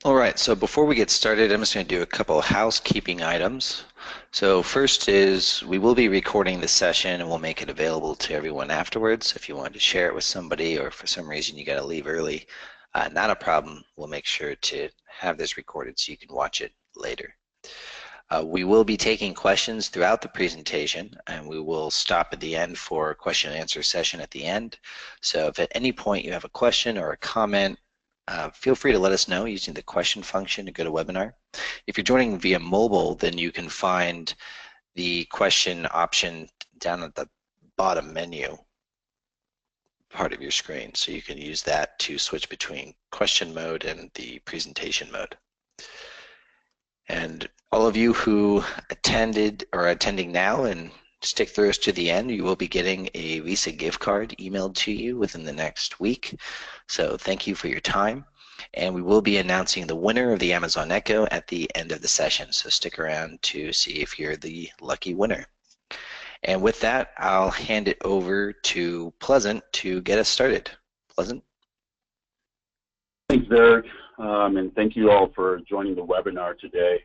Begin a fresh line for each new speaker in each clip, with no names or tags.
All right, so before we get started, I'm just going to do a couple of housekeeping items. So first is we will be recording the session and we'll make it available to everyone afterwards. If you wanted to share it with somebody or for some reason you got to leave early, not a problem. We'll make sure to have this recorded so you can watch it later. We will be taking questions throughout the presentation, and we will stop at the end for a question and answer session at the end. So if at any point you have a question or a comment, feel free to let us know using the question function to go to webinar. If you're joining via mobile, then you can find the question option down at the bottom menu part of your screen. So you can use that to switch between question mode and the presentation mode. And all of you who attended or are attending now and stick through us to the end, you will be getting a Visa gift card emailed to you within the next week. So thank you for your time. And we will be announcing the winner of the Amazon Echo at the end of the session. So stick around to see if you're the lucky winner. And with that, I'll hand it over to Pleasant to get us started. Pleasant?
Thanks, Derek, and thank you all for joining the webinar today.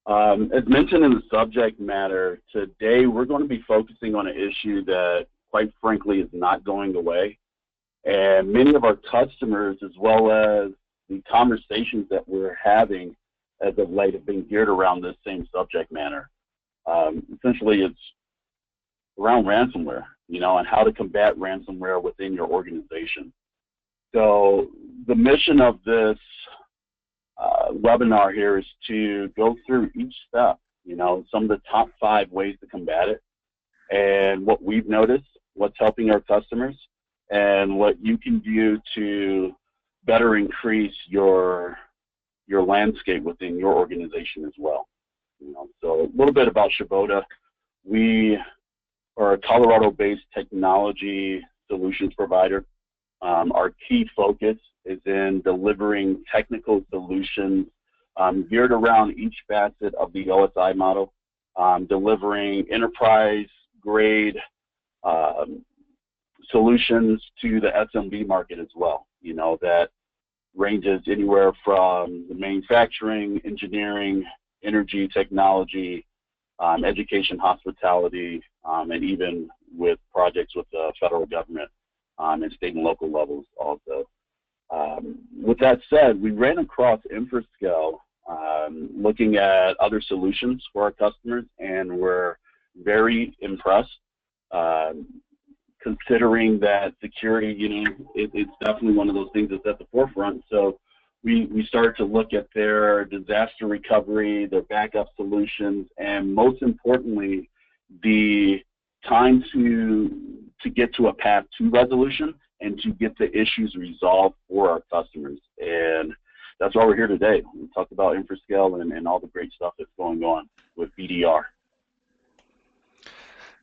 As mentioned in the subject matter, today we're going to be focusing on an issue that, quite frankly, is not going away. And many of our customers, as well as the conversations that we're having as of late, have been geared around this same subject matter. Essentially, it's around ransomware, and how to combat ransomware within your organization. So the mission of this webinar here is to go through each step, some of the top 5 ways to combat it, and what we've noticed, what's helping our customers, and what you can do to better increase your landscape within your organization as well. So a little bit about Chivoda. We are a Colorado-based technology solutions provider. Our key focus is in delivering technical solutions geared around each facet of the OSI model, delivering enterprise-grade solutions to the SMB market as well, that ranges anywhere from the manufacturing, engineering, energy, technology, education, hospitality, and even with projects with the federal government and state and local levels also. With that said, we ran across Infrascale looking at other solutions for our customers, and we're very impressed. Considering that security, it's definitely one of those things that's at the forefront. So we started to look at their disaster recovery, their backup solutions, and most importantly, the time to get to a path to resolution and to get the issues resolved for our customers. And that's why we're here today. We talked about Infrascale and all the great stuff that's going on with BDR.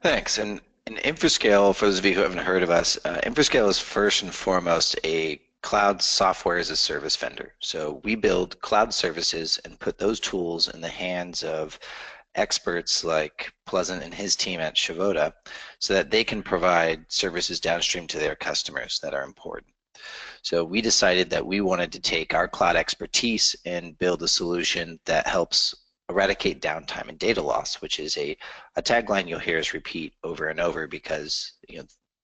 Thanks. And Infrascale, for those of you who haven't heard of us, Infrascale is first and foremost a cloud software as a service vendor. So we build cloud services and put those tools in the hands of experts like Pleasant and his team at Chivoda so that they can provide services downstream to their customers that are important. So we decided that we wanted to take our cloud expertise and build a solution that helps eradicate downtime and data loss, which is a tagline you'll hear us repeat over and over because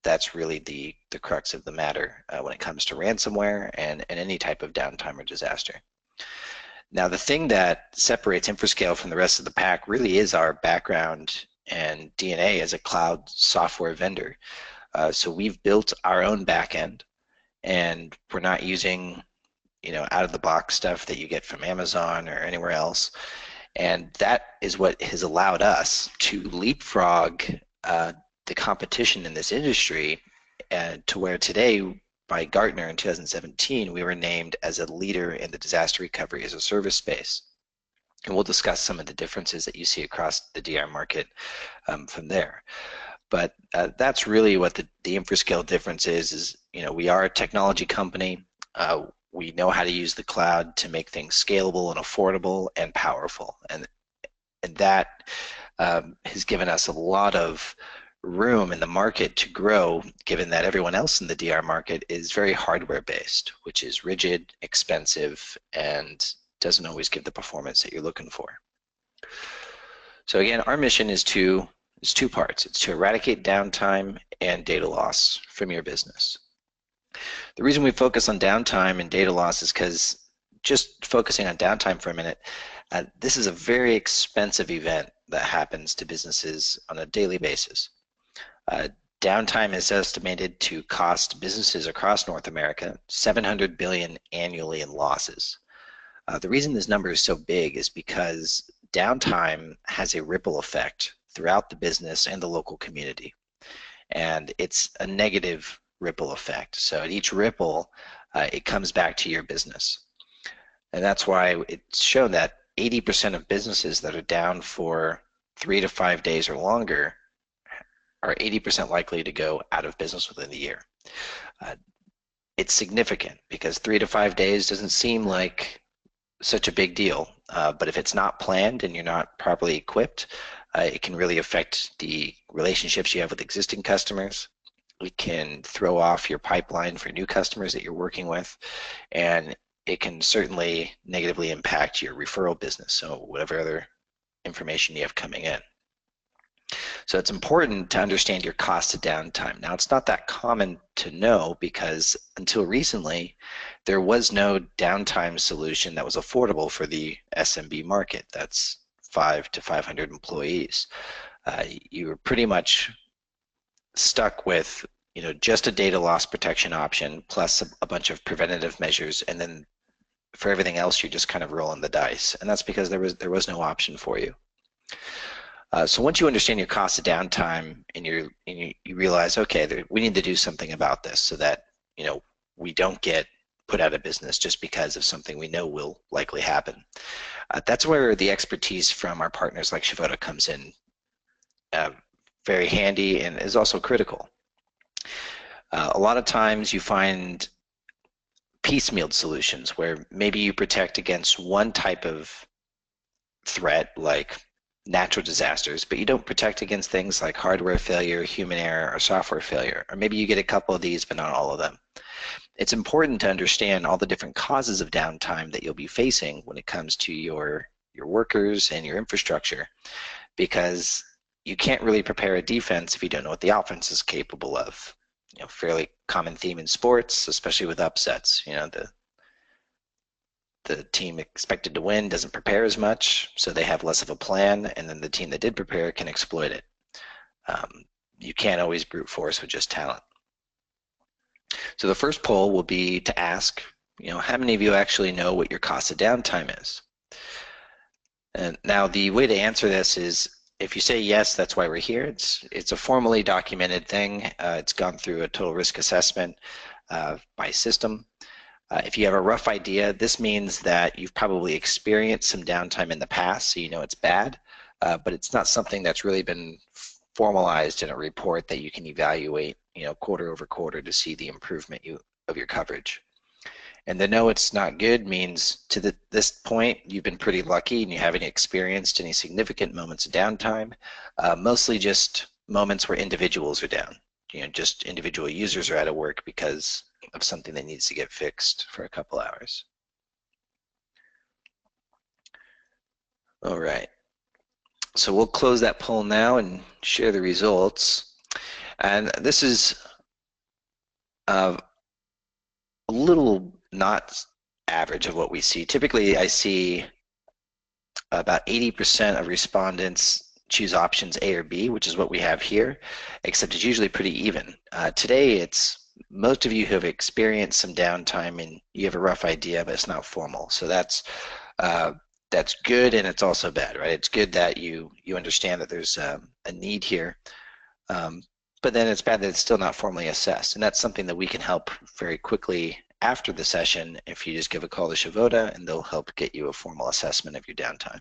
that's really the crux of the matter when it comes to ransomware and any type of downtime or disaster. Now, the thing that separates Infrascale from the rest of the pack really is our background and DNA as a cloud software vendor. So we've built our own backend, and we're not using out-of-the-box stuff that you get from Amazon or anywhere else. And that is what has allowed us to leapfrog the competition in this industry to where today, by Gartner in 2017, we were named as a leader in the disaster recovery as a service space. And we'll discuss some of the differences that you see across the DR market from there. But that's really what the Infrascale difference is we are a technology company. We know how to use the cloud to make things scalable and affordable and powerful. And that has given us a lot of room in the market to grow, given that everyone else in the DR market is very hardware based, which is rigid, expensive, and doesn't always give the performance that you're looking for. So again, our mission is two parts. It's to eradicate downtime and data loss from your business. The reason we focus on downtime and data loss is because, just focusing on downtime for a minute, this is a very expensive event that happens to businesses on a daily basis. Downtime is estimated to cost businesses across North America $700 billion annually in losses. The reason this number is so big is because downtime has a ripple effect throughout the business and the local community. And it's a negative ripple effect. So at each ripple, it comes back to your business. And that's why it's shown that 80% of businesses that are down for 3 to 5 days or longer are 80% likely to go out of business within the year. It's significant because 3 to 5 days doesn't seem like such a big deal, but if it's not planned and you're not properly equipped, it can really affect the relationships you have with existing customers. It can throw off your pipeline for new customers that you're working with, and it can certainly negatively impact your referral business, so whatever other information you have coming in. So it's important to understand your cost of downtime. Now, it's not that common to know because until recently, there was no downtime solution that was affordable for the SMB market. That's 5 to 500 employees. You were pretty much stuck with just a data loss protection option plus a bunch of preventative measures, and then for everything else you're just kind of rolling the dice, and that's because there was no option for you. So once you understand your cost of downtime and you realize, okay, we need to do something about this so that we don't get put out of business just because of something we know will likely happen. That's where the expertise from our partners like Chivoda comes in very handy and is also critical. A lot of times you find piecemeal solutions where maybe you protect against one type of threat like natural disasters, but you don't protect against things like hardware failure, human error, or software failure. Or maybe you get a couple of these, but not all of them. It's important to understand all the different causes of downtime that you'll be facing when it comes to your workers and your infrastructure, because you can't really prepare a defense if you don't know what the offense is capable of. Fairly common theme in sports, especially with upsets. The team expected to win doesn't prepare as much, so they have less of a plan, and then the team that did prepare can exploit it. You can't always brute force with just talent. So the first poll will be to ask, how many of you actually know what your cost of downtime is? And now the way to answer this is, if you say yes, that's why we're here. It's a formally documented thing. It's gone through a total risk assessment by system. If you have a rough idea, this means that you've probably experienced some downtime in the past, so you know it's bad, but it's not something that's really been formalized in a report that you can evaluate, quarter over quarter to see the improvement of your coverage. And the no, it's not good means to this point you've been pretty lucky and you haven't experienced any significant moments of downtime, mostly just moments where individuals are down. Just individual users are out of work because of something that needs to get fixed for a couple hours. All right, so we'll close that poll now and share the results. And this is a little not average of what we see. Typically, I see about 80% of respondents choose options A or B, which is what we have here, except it's usually pretty even. Today, it's most of you who have experienced some downtime and you have a rough idea, but it's not formal. So that's good, and it's also bad, right? It's good that you understand that there's a need here, but then it's bad that it's still not formally assessed, and that's something that we can help very quickly after the session if you just give a call to Chivoda, and they'll help get you a formal assessment of your downtime.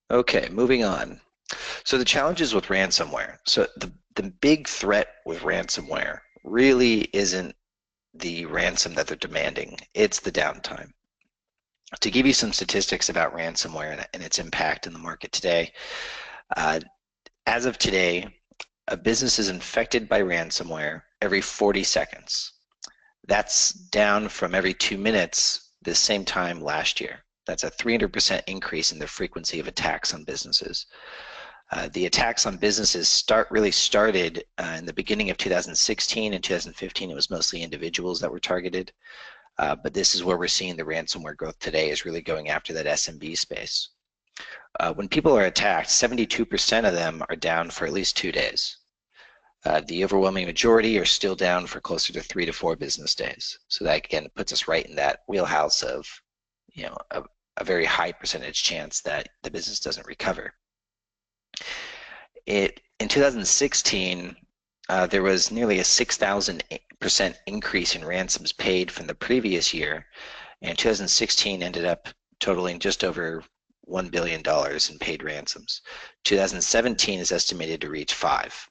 Okay, moving on. So the challenges with ransomware. So the big threat with ransomware really isn't the ransom that they're demanding, it's the downtime. To give you some statistics about ransomware and its impact in the market today, Uh, as of today, a business is infected by ransomware every 40 seconds. That's down from every 2 minutes this same time last year. That's a 300% increase in the frequency of attacks on businesses. The attacks on businesses really started in the beginning of 2016 and 2015. It was mostly individuals that were targeted. But this is where we're seeing the ransomware growth today, is really going after that SMB space. When people are attacked, 72% of them are down for at least 2 days. The overwhelming majority are still down for closer to 3 to 4 business days. So that again puts us right in that wheelhouse of, a very high percentage chance that the business doesn't recover. In 2016, there was nearly a 6,000% increase in ransoms paid from the previous year, and 2016 ended up totaling just over $1 billion in paid ransoms. 2017 is estimated to reach 5.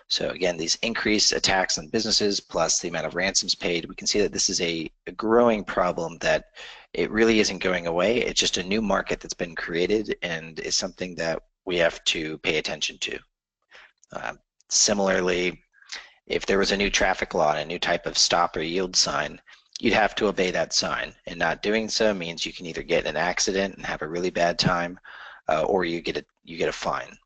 So again, these increased attacks on businesses plus the amount of ransoms paid, we can see that this is a growing problem, that it really isn't going away. It's just a new market that's been created and is something that we have to pay attention to. Similarly, if there was a new traffic law and a new type of stop or yield sign, you'd have to obey that sign. And not doing so means you can either get in an accident and have a really bad time, or you get a fine.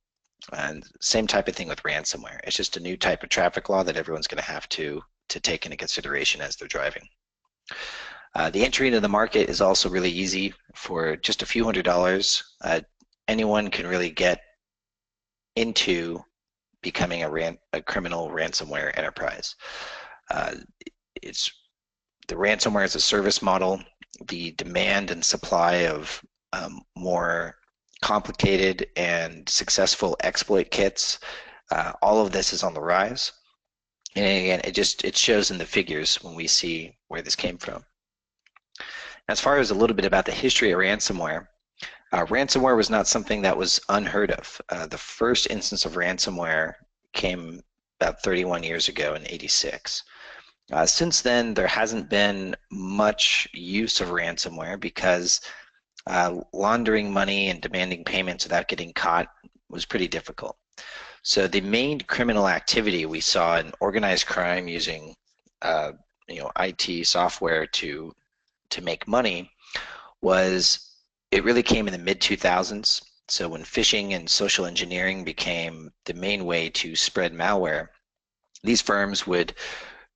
And same type of thing with ransomware. It's just a new type of traffic law that everyone's going to have to take into consideration as they're driving. The entry into the market is also really easy. For just a few $100s, anyone can really get into becoming a criminal ransomware enterprise. It's the ransomware as a service model. The demand and supply of more complicated and successful exploit kits, all of this is on the rise. And again, it shows in the figures when we see where this came from. As far as a little bit about the history of ransomware, ransomware was not something that was unheard of. The first instance of ransomware came about 31 years ago in '86. Since then, there hasn't been much use of ransomware because laundering money and demanding payments without getting caught was pretty difficult. So the main criminal activity we saw in organized crime using IT software to make money it really came in the mid-2000s. So when phishing and social engineering became the main way to spread malware, these firms would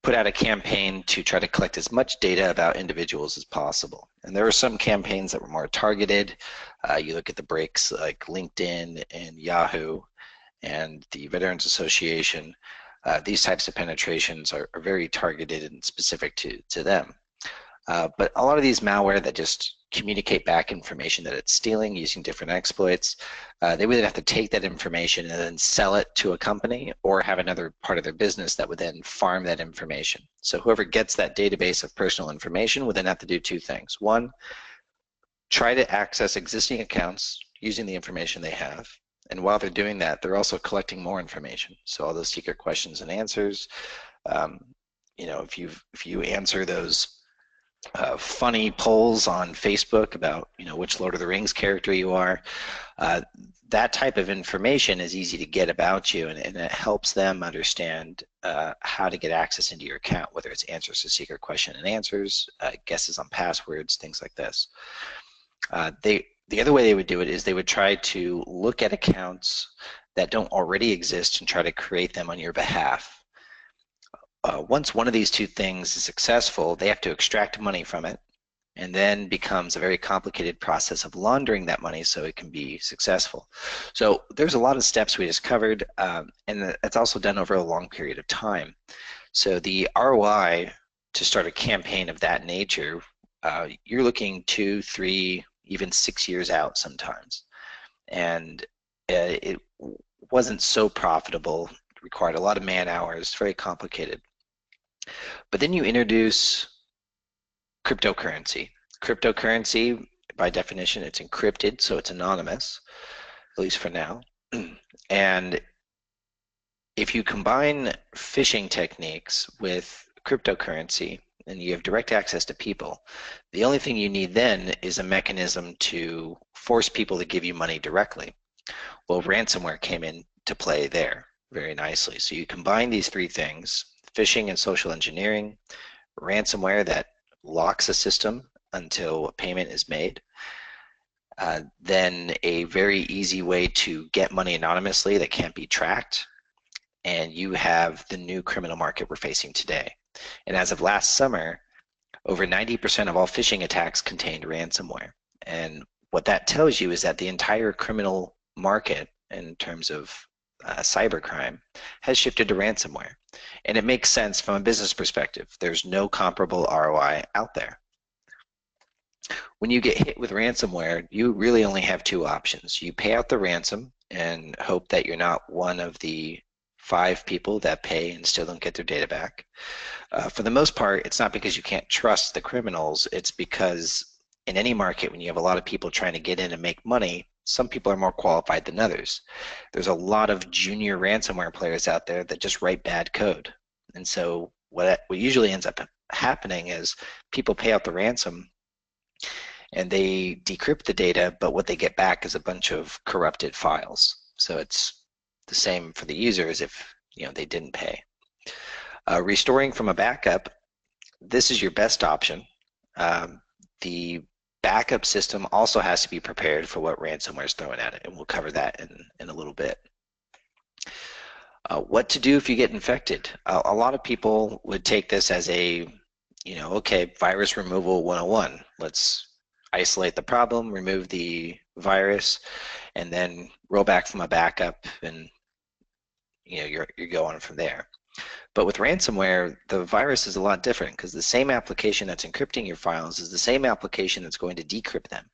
put out a campaign to try to collect as much data about individuals as possible. And there were some campaigns that were more targeted. You look at the breaks like LinkedIn and Yahoo and the Veterans Association. These types of penetrations are very targeted and specific to them. But a lot of these malware that just communicate back information that it's stealing using different exploits, they would have to take that information and then sell it to a company or have another part of their business that would then farm that information. So whoever gets that database of personal information would then have to do two things. One, try to access existing accounts using the information they have. And while they're doing that, they're also collecting more information. So all those secret questions and answers, if you answer those funny polls on Facebook about which Lord of the Rings character you are, that type of information is easy to get about you, and it helps them understand how to get access into your account, whether it's answers to secret question and answers, guesses on passwords, things like this. The other way they would do it is they would try to look at accounts that don't already exist and try to create them on your behalf. Once one of these two things is successful, they have to extract money from it, and then becomes a very complicated process of laundering that money so it can be successful. So there's a lot of steps we just covered, and it's also done over a long period of time. So the ROI to start a campaign of that nature, you're looking 2, 3, even 6 years out sometimes. And it wasn't so profitable, it required a lot of man hours, very complicated. But then you introduce cryptocurrency. Cryptocurrency, by definition, it's encrypted, so it's anonymous, at least for now. And if you combine phishing techniques with cryptocurrency and you have direct access to people, the only thing you need then is a mechanism to force people to give you money directly. Well, ransomware came into play there very nicely. So you combine these three things: phishing and social engineering, ransomware that locks a system until a payment is made, then a very easy way to get money anonymously that can't be tracked, and you have the new criminal market we're facing today. And as of last summer, over 90% of all phishing attacks contained ransomware. And what that tells you is that the entire criminal market in terms of cybercrime has shifted to ransomware. And it makes sense from a business perspective. There's no comparable ROI out there. When you get hit with ransomware, you really only have two options. You pay out the ransom and hope that you're not one of the 5 people that pay and still don't get their data back. For the most part, it's not because you can't trust the criminals. It's because in any market, when you have a lot of people trying to get in and make money, some people are more qualified than others. There's a lot of junior ransomware players out there that just write bad code. And so what usually ends up happening is people pay out the ransom and they decrypt the data, but what they get back is a bunch of corrupted files. So it's the same for the user as if they didn't pay. Restoring from a backup, this is your best option. The backup system also has to be prepared for what ransomware is throwing at it, and we'll cover that in a little bit. What to do if you get infected? A lot of people would take this as okay, virus removal 101. Let's isolate the problem, remove the virus, and then roll back from a backup, and you're going from there. But with ransomware, the virus is a lot different because the same application that's encrypting your files is the same application that's going to decrypt them.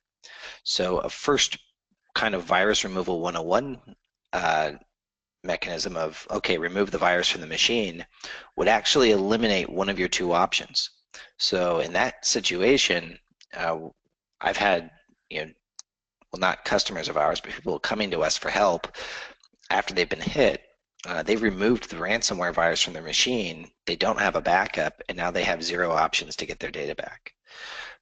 So a first kind of virus removal 101 mechanism of, okay, remove the virus from the machine would actually eliminate one of your two options. So in that situation, I've had, well, not customers of ours, but people coming to us for help after they've been hit. They've removed the ransomware virus from their machine. They don't have a backup, and now they have 0 options to get their data back.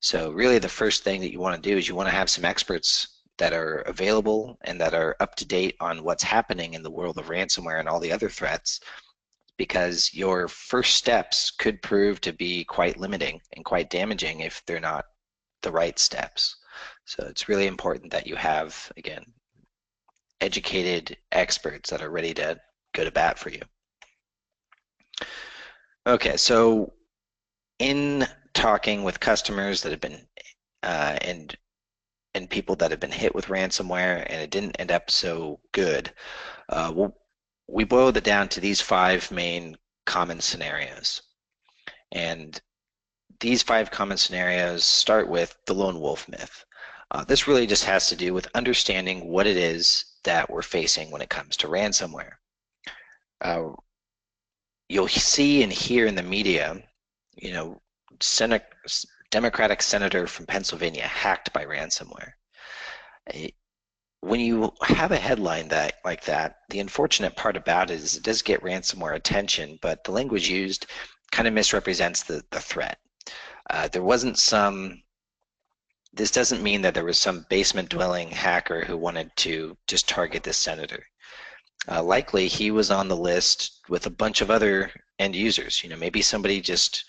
So really the first thing that you want to do is you want to have some experts that are available and that are up to date on what's happening in the world of ransomware and all the other threats, because your first steps could prove to be quite limiting and quite damaging if they're not the right steps. So it's really important that you have, again, educated experts that are ready to go to bat for you. Okay, so in talking with customers that have been and people that have been hit with ransomware and it didn't end up so good, we boiled it down to these 5 main common scenarios. And these 5 common scenarios start with the lone wolf myth. This really just has to do with understanding what it is that we're facing when it comes to ransomware. You'll see and hear in the media, Democratic senator from Pennsylvania hacked by ransomware. When you have a headline like that, the unfortunate part about it is it does get ransomware attention, but the language used kind of misrepresents the threat. There wasn't this doesn't mean that there was some basement dwelling hacker who wanted to just target this senator. Likely he was on the list with a bunch of other end users. Maybe somebody just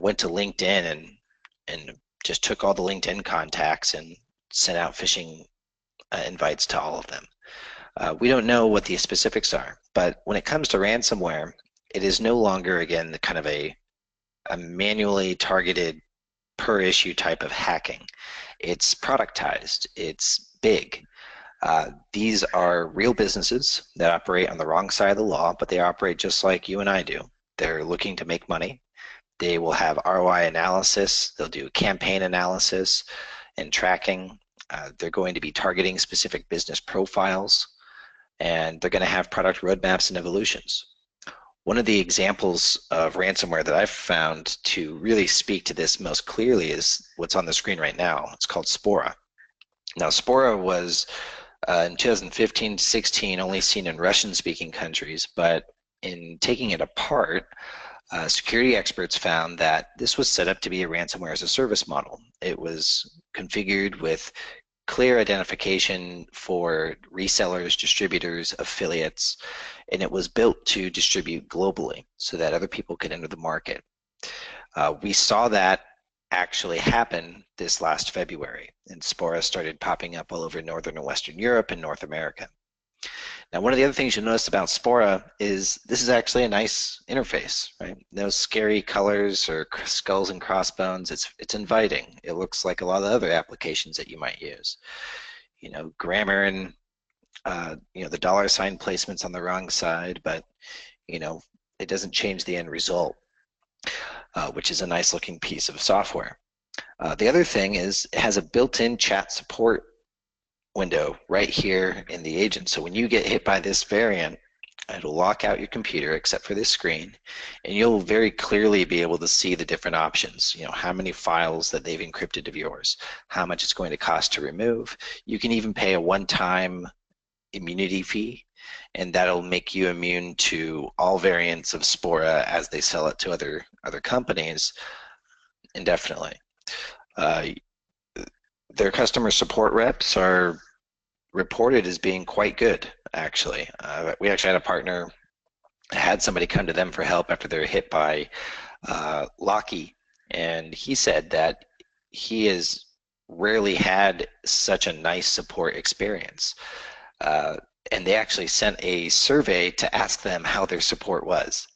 went to LinkedIn and just took all the LinkedIn contacts and sent out phishing invites to all of them. We don't know what the specifics are, but when it comes to ransomware, it is no longer, again, the kind of a manually targeted per issue type of hacking. It's productized, it's big. These are real businesses that operate on the wrong side of the law, but they operate just like you and I do. They're looking to make money. They will have ROI analysis. They'll do campaign analysis and tracking. They're going to be targeting specific business profiles, and they're going to have product roadmaps and evolutions. One of the examples of ransomware that I've found to really speak to this most clearly is what's on the screen right now. It's called Spora. Now, Spora was in 2015-16 only seen in Russian-speaking countries, but in taking it apart, security experts found that this was set up to be a ransomware as a service model. It was configured with clear identification for resellers, distributors, affiliates, and it was built to distribute globally so that other people could enter the market. We saw that actually happen this last February, and Spora started popping up all over Northern and Western Europe and North America. Now, one of the other things you'll notice about Spora is this is actually a nice interface, right? No scary colors or skulls and crossbones. It's inviting. It looks like a lot of the other applications that you might use. You know, grammar and you know, the dollar sign placements on the wrong side, but you know, it doesn't change the end result, which is a nice looking piece of software. The other thing is it has a built-in chat support window right here in the agent. So when you get hit by this variant, it'll lock out your computer except for this screen, and you'll very clearly be able to see the different options. You know, how many files that they've encrypted of yours, how much it's going to cost to remove. You can even pay a one-time immunity fee, and that'll make you immune to all variants of Spora as they sell it to other companies indefinitely. Their customer support reps are reported as being quite good, actually. We actually had a partner, had somebody come to them for help after they were hit by Locky, and he said that he has rarely had such a nice support experience. And they actually sent a survey to ask them how their support was,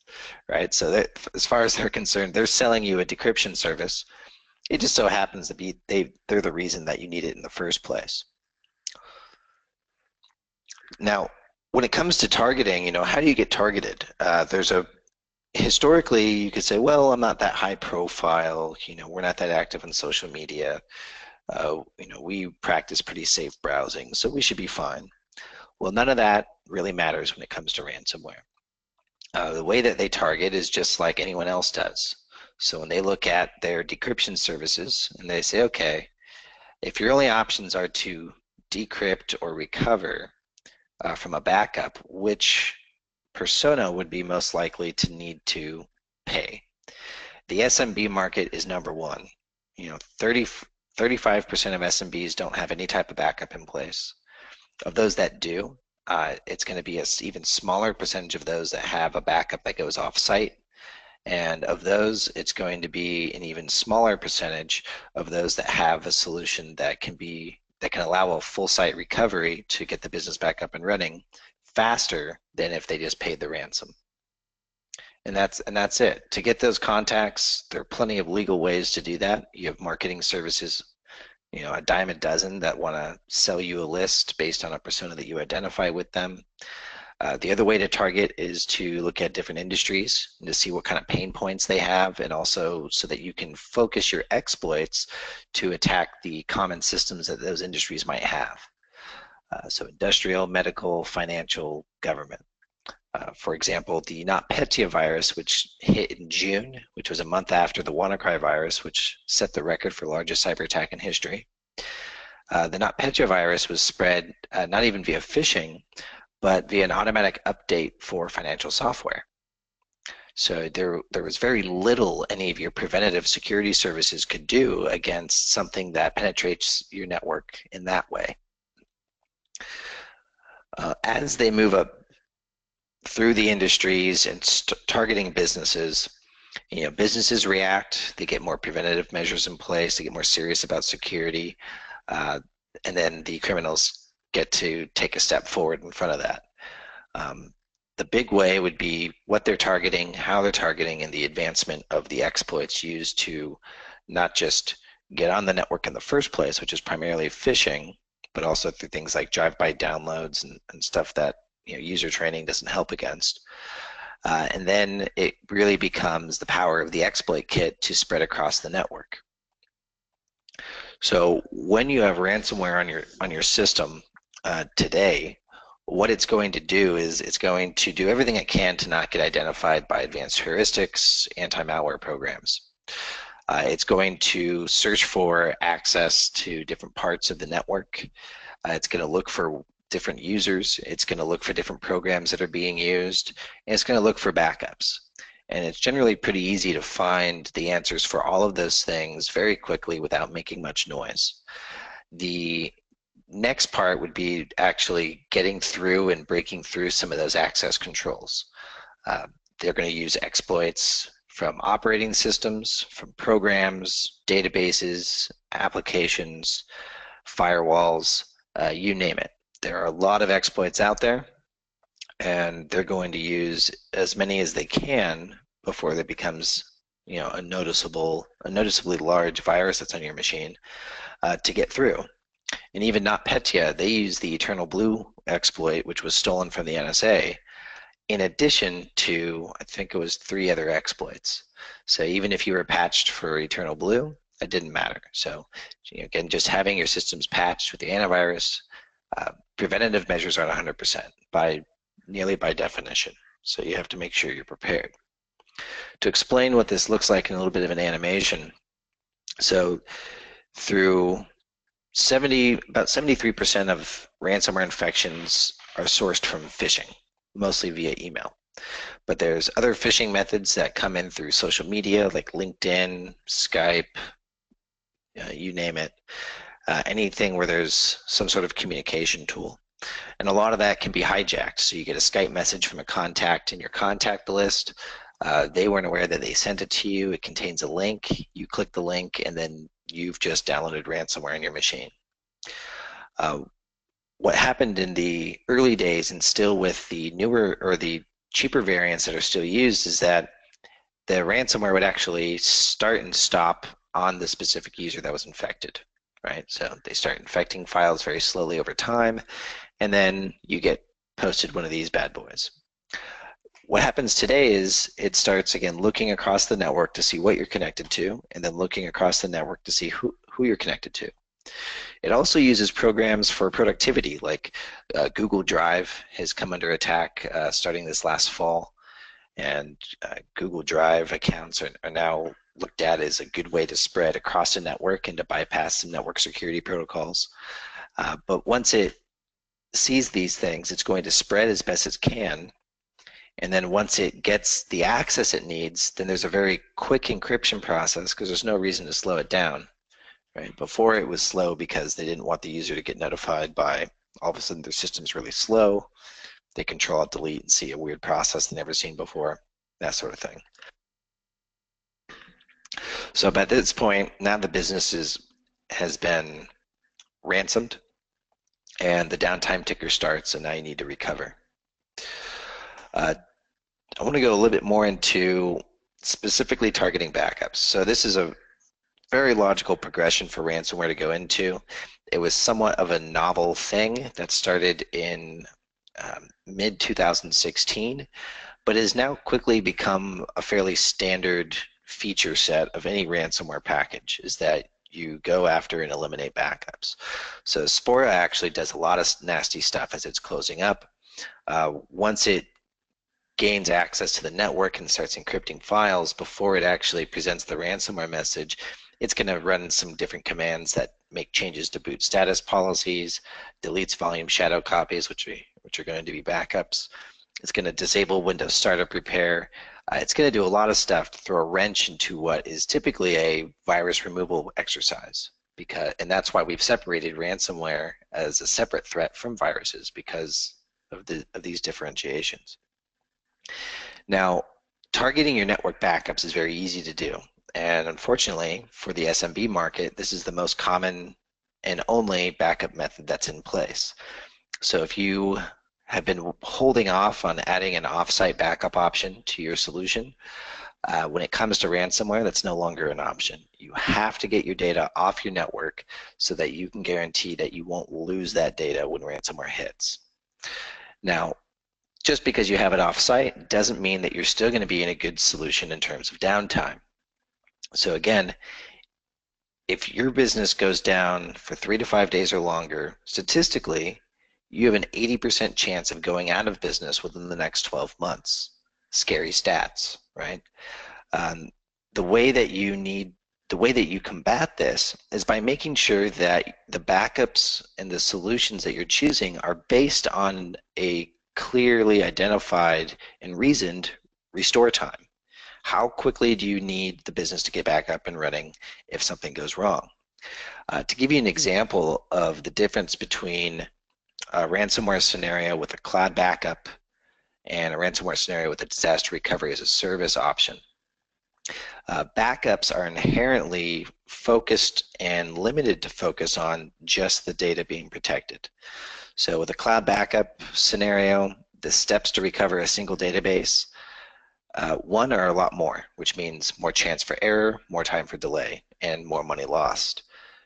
right? So that, as far as they're concerned, they're selling you a decryption service. It just so happens to be they're the reason that you need it in the first place. Now, when it comes to targeting, you know, how do you get targeted? Historically, you could say, well, I'm not that high profile, you know, we're not that active on social media. You know, we practice pretty safe browsing, so we should be fine. Well, none of that really matters when it comes to ransomware. The way that they target is just like anyone else does. So when they look at their decryption services and they say, okay, if your only options are to decrypt or recover from a backup, which persona would be most likely to need to pay? The SMB market is number one. You know, 35% of SMBs don't have any type of backup in place. Of those that do, it's going to be an even smaller percentage of those that have a backup that goes off-site. And of those, it's going to be an even smaller percentage of those that have a solution that can allow a full site recovery to get the business back up and running faster than if they just paid the ransom. And that's it. To get those contacts, there are plenty of legal ways to do that. You have marketing services, you know, a dime a dozen that want to sell you a list based on a persona that you identify with them. The other way to target is to look at different industries and to see what kind of pain points they have, and also so that you can focus your exploits to attack the common systems that those industries might have. So industrial, medical, financial, government. For example, the NotPetya virus, which hit in June, which was a month after the WannaCry virus, which set the record for largest cyber attack in history. The NotPetya virus was spread not even via phishing, but via an automatic update for financial software. So there was very little any of your preventative security services could do against something that penetrates your network in that way. As they move up through the industries and targeting businesses, you know, businesses react, they get more preventative measures in place, they get more serious about security, and then the criminals get to take a step forward in front of that. The big way would be what they're targeting, how they're targeting, and the advancement of the exploits used to not just get on the network in the first place, which is primarily phishing, but also through things like drive-by downloads and stuff that, you know, user training doesn't help against. And then it really becomes the power of the exploit kit to spread across the network. So when you have ransomware on your system today, what it's going to do is it's going to do everything it can to not get identified by advanced heuristics, anti-malware programs. It's going to search for access to different parts of the network. It's going to look for different users. It's going to look for different programs that are being used. And it's going to look for backups. And it's generally pretty easy to find the answers for all of those things very quickly without making much noise. The next part would be actually getting through and breaking through some of those access controls. Uh, they're going to use exploits from operating systems, from programs, databases, applications, firewalls, you name it. There are a lot of exploits out there, and they're going to use as many as they can before there becomes, a noticeably large virus that's on your machine to get through. And even NotPetya, they use the Eternal Blue exploit, which was stolen from the NSA, in addition to, I think it was 3 other exploits. So even if you were patched for Eternal Blue, it didn't matter. So again, just having your systems patched with the antivirus, preventative measures are 100% nearly by definition. So you have to make sure you're prepared. To explain what this looks like in a little bit of an animation, so through about 73% of ransomware infections are sourced from phishing, mostly via email. But there's other phishing methods that come in through social media like LinkedIn, Skype, you name it, anything where there's some sort of communication tool. And a lot of that can be hijacked. So you get a Skype message from a contact in your contact list. They weren't aware that they sent it to you. It contains a link. You click the link, and then you've just downloaded ransomware on your machine. What happened in the early days, and still with the newer or the cheaper variants that are still used, is that the ransomware would actually start and stop on the specific user that was infected, right? So they start infecting files very slowly over time, and then you get posted one of these bad boys. What happens today is it starts, again, looking across the network to see what you're connected to, and then looking across the network to see who you're connected to. It also uses programs for productivity, like Google Drive has come under attack starting this last fall, and Google Drive accounts are now looked at as a good way to spread across the network and to bypass some network security protocols. But once it sees these things, it's going to spread as best it can, and then once it gets the access it needs, then there's a very quick encryption process because there's no reason to slow it down. Right? Before it was slow because they didn't want the user to get notified by all of a sudden their system's really slow. They control alt delete and see a weird process they've never seen before, that sort of thing. So by this point, now the business has been ransomed and the downtime ticker starts, and now you need to recover. I want to go a little bit more into specifically targeting backups. So this is a very logical progression for ransomware to go into. It was somewhat of a novel thing that started in mid-2016, but has now quickly become a fairly standard feature set of any ransomware package, is that you go after and eliminate backups. So Spora actually does a lot of nasty stuff as it's closing up. Once it gains access to the network and starts encrypting files, before it actually presents the ransomware message, it's going to run some different commands that make changes to boot status policies, deletes volume shadow copies, which are going to be backups. It's going to disable Windows Startup Repair. It's going to do a lot of stuff to throw a wrench into what is typically a virus removal exercise, and that's why we've separated ransomware as a separate threat from viruses, because of these differentiations. Now, targeting your network backups is very easy to do. And unfortunately, for the SMB market, this is the most common and only backup method that's in place. So if you have been holding off on adding an offsite backup option to your solution, when it comes to ransomware, that's no longer an option. You have to get your data off your network so that you can guarantee that you won't lose that data when ransomware hits. Now, just because you have it offsite doesn't mean that you're still going to be in a good solution in terms of downtime. So again, if your business goes down for 3 to 5 days or longer, statistically, you have an 80% chance of going out of business within the next 12 months. Scary stats, right? The way that you combat this is by making sure that the backups and the solutions that you're choosing are based on a clearly identified and reasoned restore time. How quickly do you need the business to get back up and running if something goes wrong? To give you an example of the difference between a ransomware scenario with a cloud backup and a ransomware scenario with a disaster recovery as a service option. Backups are inherently focused and limited to focus on just the data being protected. So with a cloud backup scenario, the steps to recover a single database, one are a lot more, which means more chance for error, more time for delay, and more money lost.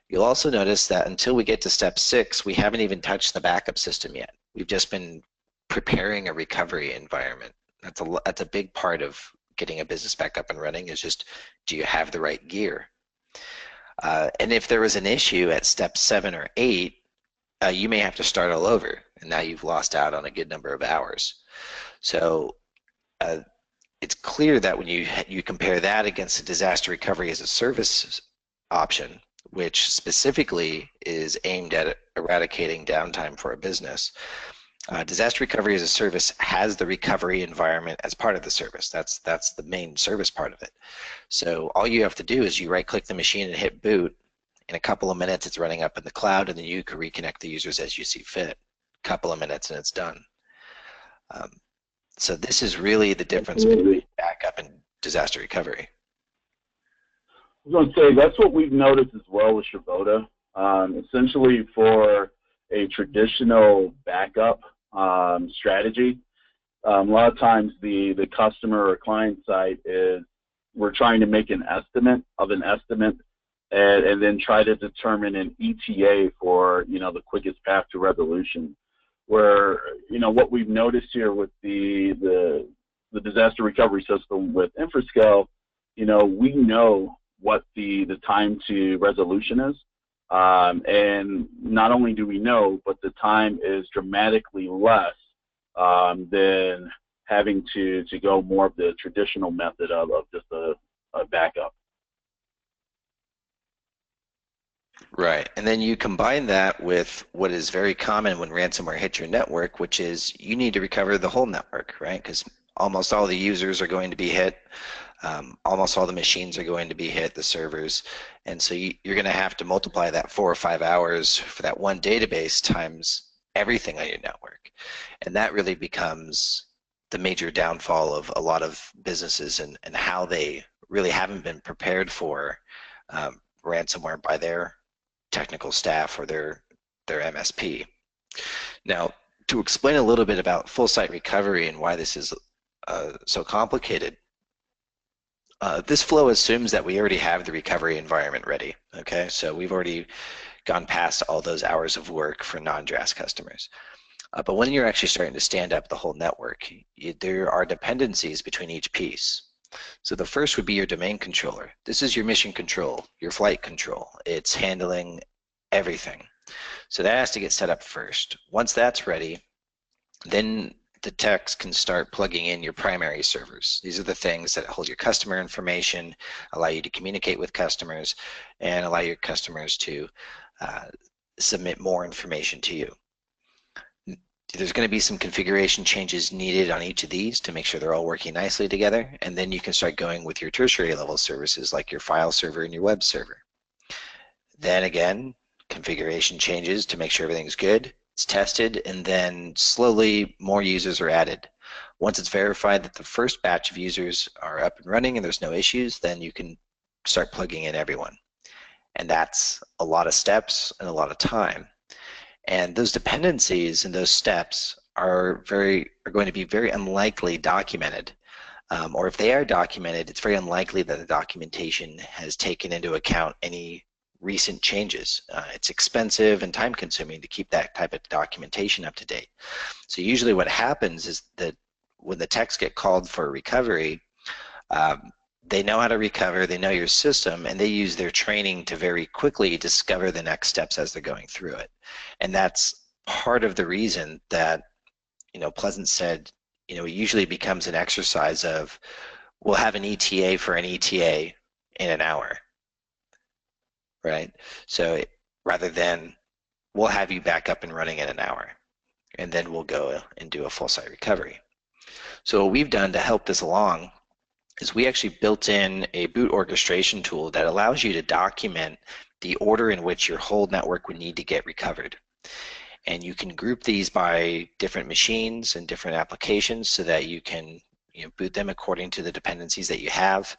You'll also notice that until we get to step 6, we haven't even touched the backup system yet. We've just been preparing a recovery environment. That's a big part of getting a business back up and running, is just, do you have the right gear? And if there was an issue at step 7 or 8, you may have to start all over, and now you've lost out on a good number of hours. So it's clear that when you compare that against a disaster recovery as a service option, which specifically is aimed at eradicating downtime for a business, disaster recovery as a service has the recovery environment as part of the service. That's the main service part of it. So all you have to do is you right-click the machine and hit boot. In a couple of minutes, it's running up in the cloud, and then you can reconnect the users as you see fit. A couple of minutes, and it's done. So this is really the difference between backup and disaster recovery.
I was going to say, that's what we've noticed as well with Chivoda. Essentially, for a traditional backup strategy, a lot of times the customer or client side is, we're trying to make an estimate of an estimate, and then try to determine an ETA for, the quickest path to resolution. Where, what we've noticed here with the disaster recovery system with Infrascale, we know what the time to resolution is. And not only do we know, but the time is dramatically less than having to go more of the traditional method of just a backup.
Right, and then you combine that with what is very common when ransomware hits your network, which is you need to recover the whole network, right? Because almost all the users are going to be hit, almost all the machines are going to be hit, the servers, and so you're going to have to multiply that 4 or 5 hours for that one database times everything on your network, and that really becomes the major downfall of a lot of businesses, and how they really haven't been prepared for ransomware by their technical staff or their MSP. Now, to explain a little bit about full site recovery and why this is so complicated, this flow assumes that we already have the recovery environment ready. Okay, so we've already gone past all those hours of work for non-DRaaS customers. But when you're actually starting to stand up the whole network, there are dependencies between each piece. So the first would be your domain controller. This is your mission control, your flight control. It's handling everything. So that has to get set up first. Once that's ready, then the techs can start plugging in your primary servers. These are the things that hold your customer information, allow you to communicate with customers, and allow your customers to submit more information to you. There's going to be some configuration changes needed on each of these to make sure they're all working nicely together, and then you can start going with your tertiary level services like your file server and your web server. Then again, configuration changes to make sure everything's good, it's tested, and then slowly more users are added. Once it's verified that the first batch of users are up and running and there's no issues, then you can start plugging in everyone. And that's a lot of steps and a lot of time. And those dependencies and those steps are going to be very unlikely documented. Or if they are documented, it's very unlikely that the documentation has taken into account any recent changes. It's expensive and time consuming to keep that type of documentation up to date. So usually what happens is that when the techs get called for recovery, they know how to recover, they know your system, and they use their training to very quickly discover the next steps as they're going through it. And that's part of the reason that, Pleasant said, it usually becomes an exercise of, we'll have an ETA for an ETA in an hour, right? So rather than, we'll have you back up and running in an hour, and then we'll go and do a full site recovery. So what we've done to help this along is we actually built in a boot orchestration tool that allows you to document the order in which your whole network would need to get recovered. And you can group these by different machines and different applications so that you can boot them according to the dependencies that you have.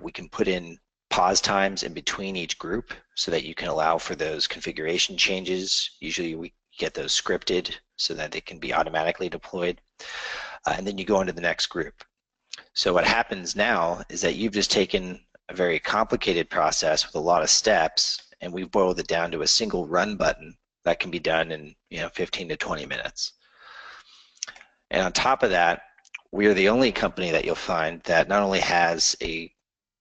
We can put in pause times in between each group so that you can allow for those configuration changes. Usually we get those scripted so that they can be automatically deployed. And then you go into the next group. So what happens now is that you've just taken a very complicated process with a lot of steps, and we've boiled it down to a single run button that can be done in 15 to 20 minutes. And on top of that, we are the only company that you'll find that not only has a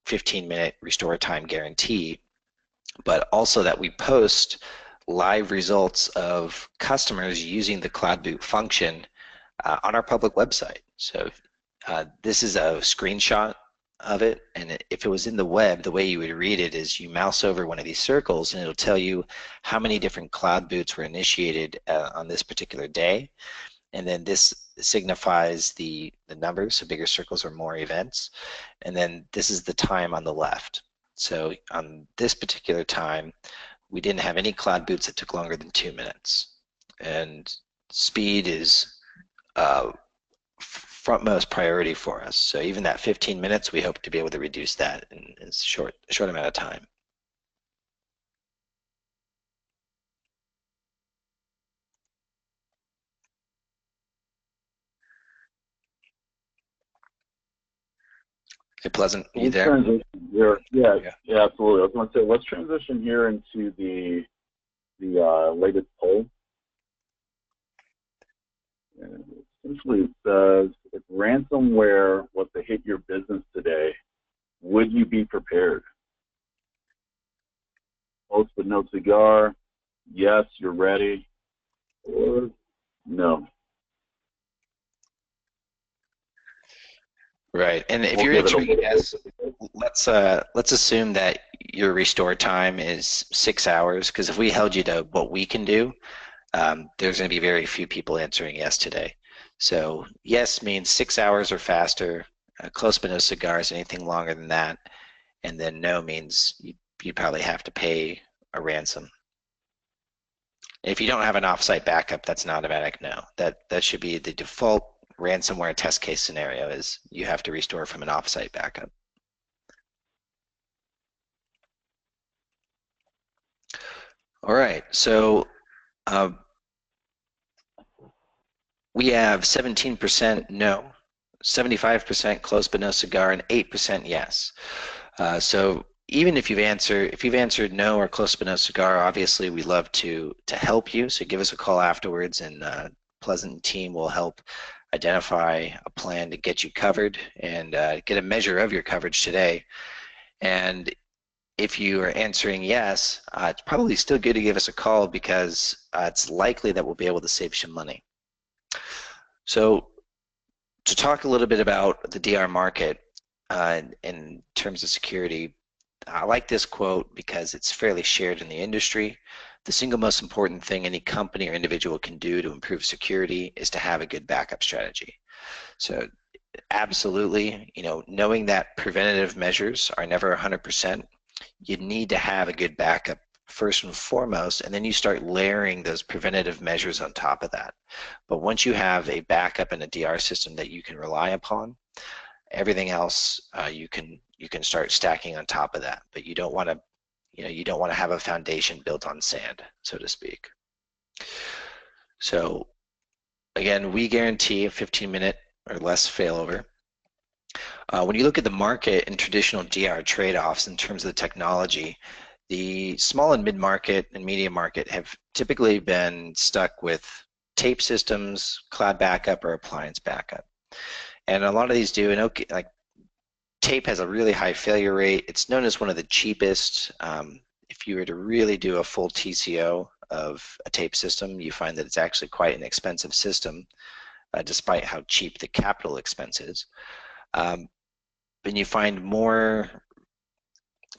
15-minute restore time guarantee, but also that we post live results of customers using the Cloud Boot function on our public website. So this is a screenshot of it, and if it was in the web, the way you would read it is you mouse over one of these circles and it'll tell you how many different Cloud Boots were initiated on this particular day, and then this signifies the numbers, so bigger circles are more events, and then this is the time on the left. So on this particular time, we didn't have any Cloud Boots that took longer than 2 minutes, and speed is frontmost priority for us. So even that 15 minutes, we hope to be able to reduce that in a short amount of time. Hey, Pleasant, you there?
Transition here. Yeah, absolutely. I was going to say, let's transition here into the latest poll. And essentially, it says, if ransomware was to hit your business today, would you be prepared? Post but no cigar. Yes, you're ready. Or no.
Right, and if you're answering yes, let's assume that your restore time is 6 hours, because if we held you to what we can do, there's going to be very few people answering yes today. So yes means 6 hours or faster, close but no cigars, anything longer than that, and then no means you probably have to pay a ransom. If you don't have an offsite backup, that's an automatic no. That should be the default ransomware test case scenario, is you have to restore from an offsite backup. All right, so we have 17% no, 75% close but no cigar, and 8% yes. So even if you've answered no or close but no cigar, obviously we love to help you. So give us a call afterwards, and Pleasant team will help identify a plan to get you covered and get a measure of your coverage today. And if you are answering yes, it's probably still good to give us a call, because it's likely that we'll be able to save some money. So to talk a little bit about the DR market in terms of security, I like this quote because it's fairly shared in the industry. The single most important thing any company or individual can do to improve security is to have a good backup strategy. So absolutely, knowing that preventative measures are never 100%, you need to have a good backup first and foremost, and then you start layering those preventative measures on top of that. But once you have a backup and a DR system that you can rely upon, everything else you can start stacking on top of that. But you don't want to have a foundation built on sand, so to speak. So again, we guarantee a 15-minute or less failover. When you look at the market and traditional DR trade-offs in terms of the technology, the small and mid-market and medium market have typically been stuck with tape systems, cloud backup, or appliance backup. And a lot of these do, and like tape has a really high failure rate. It's known as one of the cheapest. If you were to really do a full TCO of a tape system, you find that it's actually quite an expensive system, despite how cheap the capital expense is. Then you find more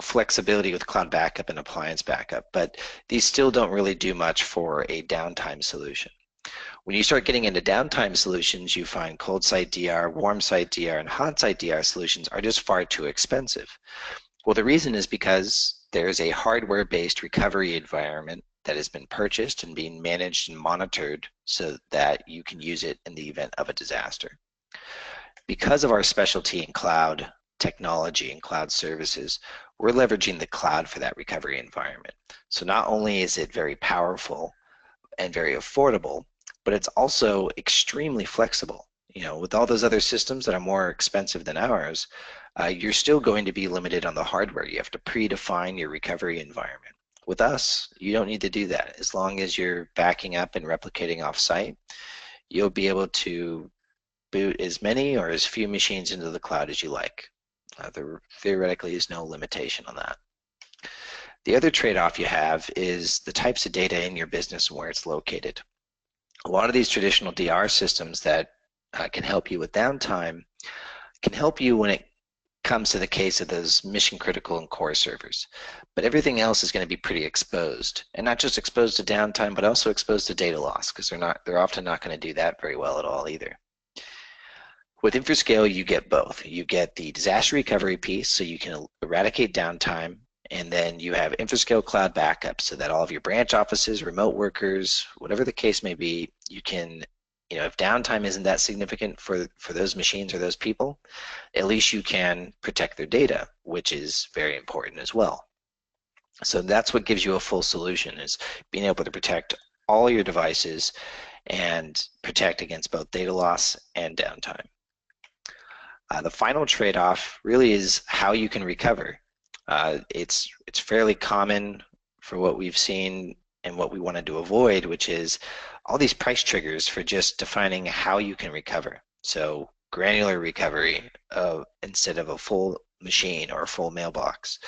flexibility with cloud backup and appliance backup, but these still don't really do much for a downtime solution. When you start getting into downtime solutions, you find cold site DR, warm site DR, and hot site DR solutions are just far too expensive. Well, the reason is because there's a hardware-based recovery environment that has been purchased and being managed and monitored so that you can use it in the event of a disaster. Because of our specialty in cloud technology and cloud services, we're leveraging the cloud for that recovery environment. So not only is it very powerful and very affordable, but it's also extremely flexible. You know, with all those other systems that are more expensive than ours, you're still going to be limited on the hardware. You have to predefine your recovery environment. With us, you don't need to do that. As long as you're backing up and replicating off-site, you'll be able to boot as many or as few machines into the cloud as you like. There theoretically is no limitation on that. The other trade-off you have is the types of data in your business and where it's located. A lot of these traditional DR systems that can help you with downtime can help you when it comes to the case of those mission critical and core servers. But everything else is going to be pretty exposed, and not just exposed to downtime, but also exposed to data loss, because they're often not going to do that very well at all either. With Infrascale, you get both. You get the disaster recovery piece, so you can eradicate downtime, and then you have Infrascale cloud backup, so that all of your branch offices, remote workers, whatever the case may be, you can, you know, if downtime isn't that significant for those machines or those people, at least you can protect their data, which is very important as well. So that's what gives you a full solution, is being able to protect all your devices and protect against both data loss and downtime. The final trade-off really is how you can recover. It's fairly common for what we've seen and what we wanted to avoid, which is all these price triggers for just defining how you can recover. So granular recovery instead of a full machine or a full mailbox.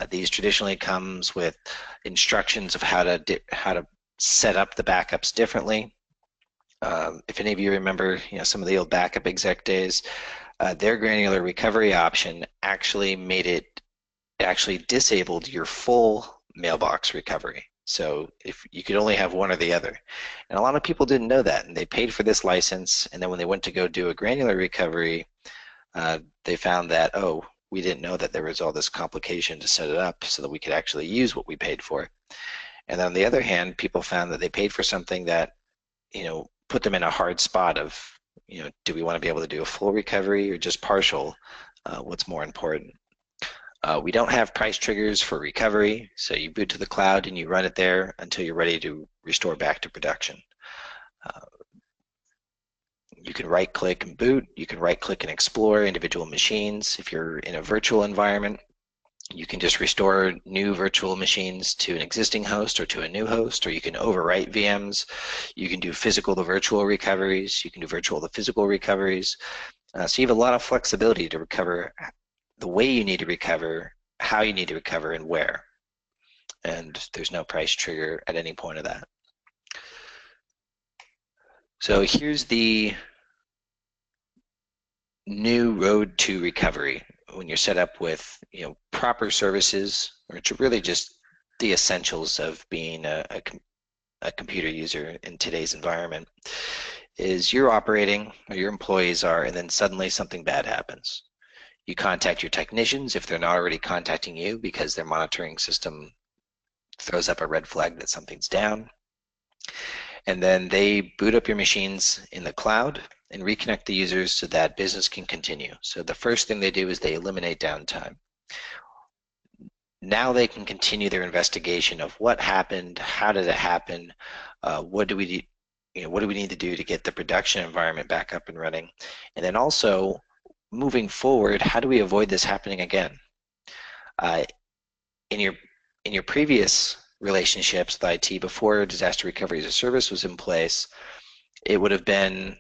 These traditionally comes with instructions of how to set up the backups differently. If any of you remember, you know, some of the old backup exec days, their granular recovery option actually disabled your full mailbox recovery. So if you could only have one or the other. And a lot of people didn't know that, and they paid for this license, and then when they went to go do a granular recovery, they found that, oh, we didn't know that there was all this complication to set it up so that we could actually use what we paid for. And on the other hand, people found that they paid for something that, you know, put them in a hard spot of, you know, do we want to be able to do a full recovery or just partial? What's more important? We don't have price triggers for recovery, so you boot to the cloud and you run it there until you're ready to restore back to production. You can right-click and boot. You can right-click and explore individual machines. If you're in a virtual environment, you can just restore new virtual machines to an existing host or to a new host, or you can overwrite VMs. You can do physical to virtual recoveries. You can do virtual to physical recoveries. So you have a lot of flexibility to recover the way you need to recover, how you need to recover, and where. And there's no price trigger at any point of that. So here's the new road to recovery when you're set up with, you know, proper services, which are really just the essentials of being a computer user in today's environment. Is you're operating, or your employees are, and then suddenly something bad happens. You contact your technicians if they're not already contacting you because their monitoring system throws up a red flag that something's down. And then they boot up your machines in the cloud and reconnect the users so that business can continue. So the first thing they do is they eliminate downtime. Now they can continue their investigation of what happened, how did it happen, what do we need to do to get the production environment back up and running, and then also moving forward, how do we avoid this happening again? In your previous relationships with IT before disaster recovery as a service was in place, it would have been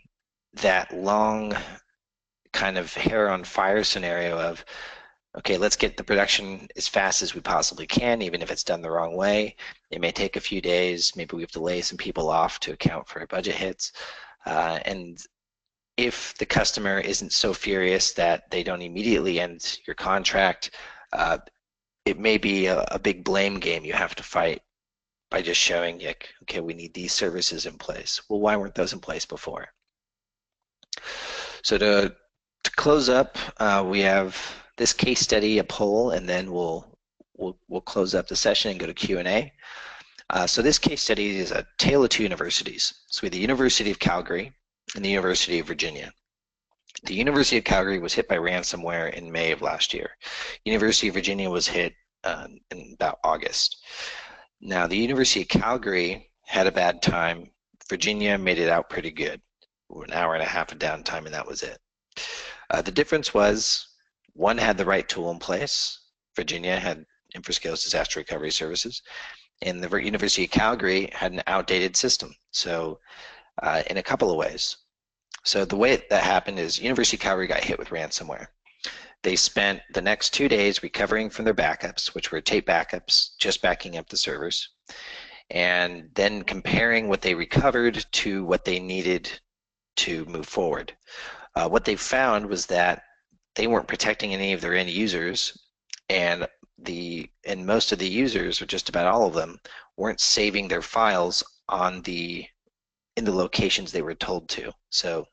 that long kind of hair on fire scenario of, okay, let's get the production as fast as we possibly can, even if it's done the wrong way. It may take a few days. Maybe we have to lay some people off to account for budget hits. And if the customer isn't so furious that they don't immediately end your contract, it may be a big blame game you have to fight by just showing, like, okay, we need these services in place. Well, why weren't those in place before? So to close up, we have this case study, a poll, and then we'll we'll close up the session and go to Q&A. So this case study is a tale of two universities. So we have the University of Calgary and the University of Virginia. The University of Calgary was hit by ransomware in May of last year. University of Virginia was hit in about August. Now, the University of Calgary had a bad time. Virginia made it out pretty good. An hour and a half of downtime, and that was it. The difference was one had the right tool in place. Virginia had Infrascale's disaster recovery services, and the University of Calgary had an outdated system. So in a couple of ways. So the way that happened is University of Calgary got hit with ransomware. They spent the next 2 days recovering from their backups, which were tape backups, just backing up the servers, and then comparing what they recovered to what they needed to move forward. What they found was that they weren't protecting any of their end users, and most of the users, or just about all of them, weren't saving their files in the locations they were told to. So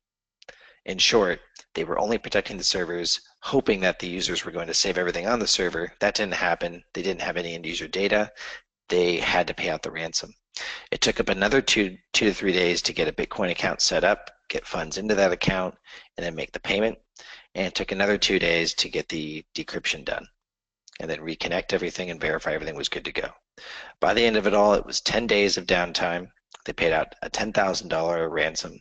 in short, they were only protecting the servers, hoping that the users were going to save everything on the server. That didn't happen. They didn't have any end user data. They had to pay out the ransom. It took up another two to 3 days to get a Bitcoin account set up, get funds into that account, and then make the payment. And it took another 2 days to get the decryption done, and then reconnect everything and verify everything was good to go. By the end of it all, it was 10 days of downtime. They paid out a $10,000 ransom.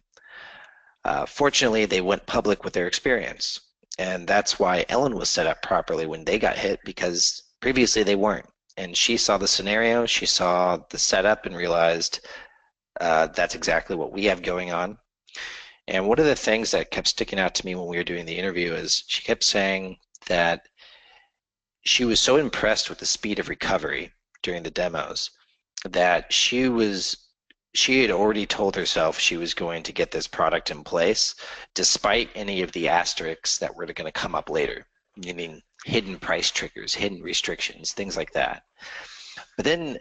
Fortunately, they went public with their experience, and that's why Ellen was set up properly when they got hit, because previously they weren't. And she saw the scenario, she saw the setup, and realized that's exactly what we have going on. And one of the things that kept sticking out to me when we were doing the interview is she kept saying that she was so impressed with the speed of recovery during the demos that she had already told herself she was going to get this product in place despite any of the asterisks that were going to come up later, meaning hidden price triggers, hidden restrictions, things like that. But then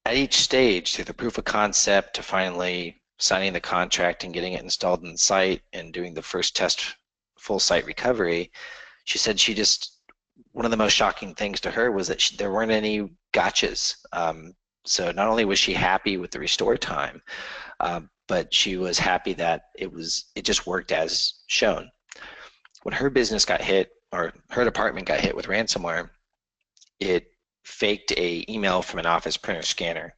at each stage, through the proof of concept to finally signing the contract and getting it installed in the site and doing the first test full site recovery, she said one of the most shocking things to her was that there weren't any gotchas. So not only was she happy with the restore time, but she was happy that it just worked as shown. When her business got hit, or her department got hit with ransomware, it faked an email from an office printer scanner.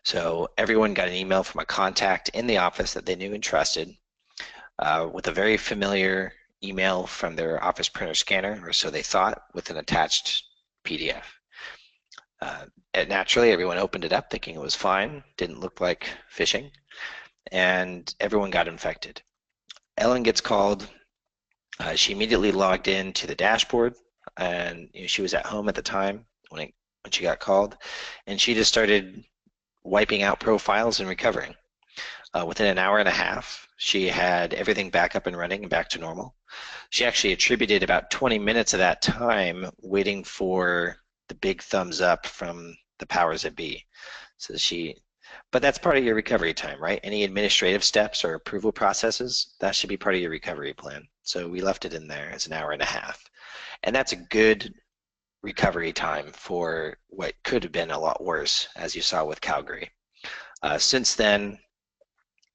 So everyone got an email from a contact in the office that they knew and trusted with a very familiar email from their office printer scanner, or so they thought, with an attached PDF. And naturally, everyone opened it up thinking it was fine, didn't look like phishing, and everyone got infected. Ellen gets called. She immediately logged in to the dashboard, and she was at home at the time when she got called, and she just started wiping out profiles and recovering. Within an hour and a half, she had everything back up and running and back to normal. She actually attributed about 20 minutes of that time waiting for the big thumbs up from the powers that be. But that's part of your recovery time, right? Any administrative steps or approval processes, that should be part of your recovery plan. So we left it in there as an hour and a half. And that's a good recovery time for what could have been a lot worse, as you saw with Calgary. Since then,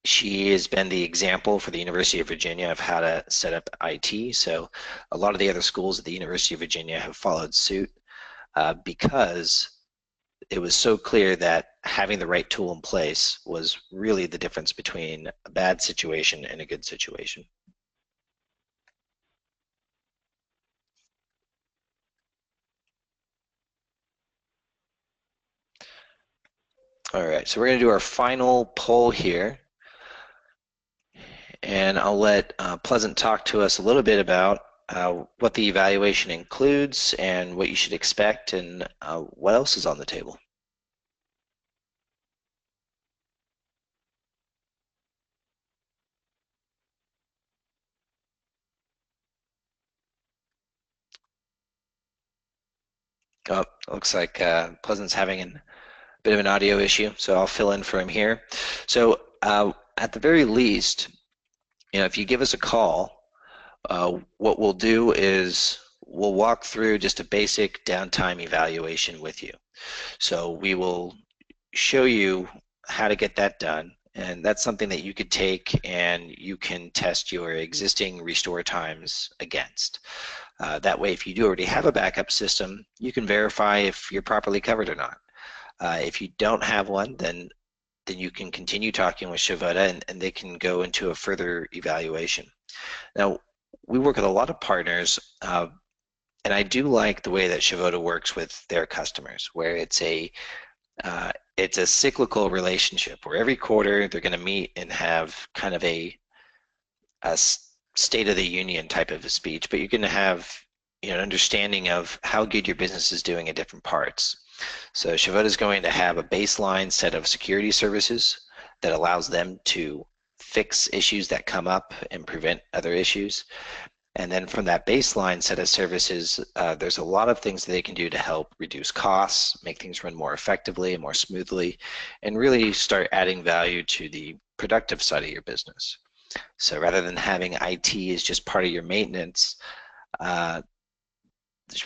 she has been the example for the University of Virginia of how to set up IT. So a lot of the other schools at the University of Virginia have followed suit because it was so clear that having the right tool in place was really the difference between a bad situation and a good situation. All right, so we're going to do our final poll here. And I'll let Pleasant talk to us a little bit about what the evaluation includes and what you should expect and what else is on the table. Oh, looks like Pleasant's having a bit of an audio issue, so I'll fill in for him here. So at the very least, if you give us a call, what we'll do is we'll walk through just a basic downtime evaluation with you. So we will show you how to get that done, and that's something that you could take and you can test your existing restore times against. That way, if you do already have a backup system, you can verify if you're properly covered or not. If you don't have one, then you can continue talking with Chivoda, and they can go into a further evaluation. Now, we work with a lot of partners, and I do like the way that Chivoda works with their customers, where it's a cyclical relationship where every quarter they're going to meet and have kind of a state of the union type of a speech, but you're going to have an understanding of how good your business is doing in different parts. So Chivoda is going to have a baseline set of security services that allows them to fix issues that come up and prevent other issues. And then from that baseline set of services, there's a lot of things that they can do to help reduce costs, make things run more effectively and more smoothly, and really start adding value to the productive side of your business. So rather than having IT as just part of your maintenance,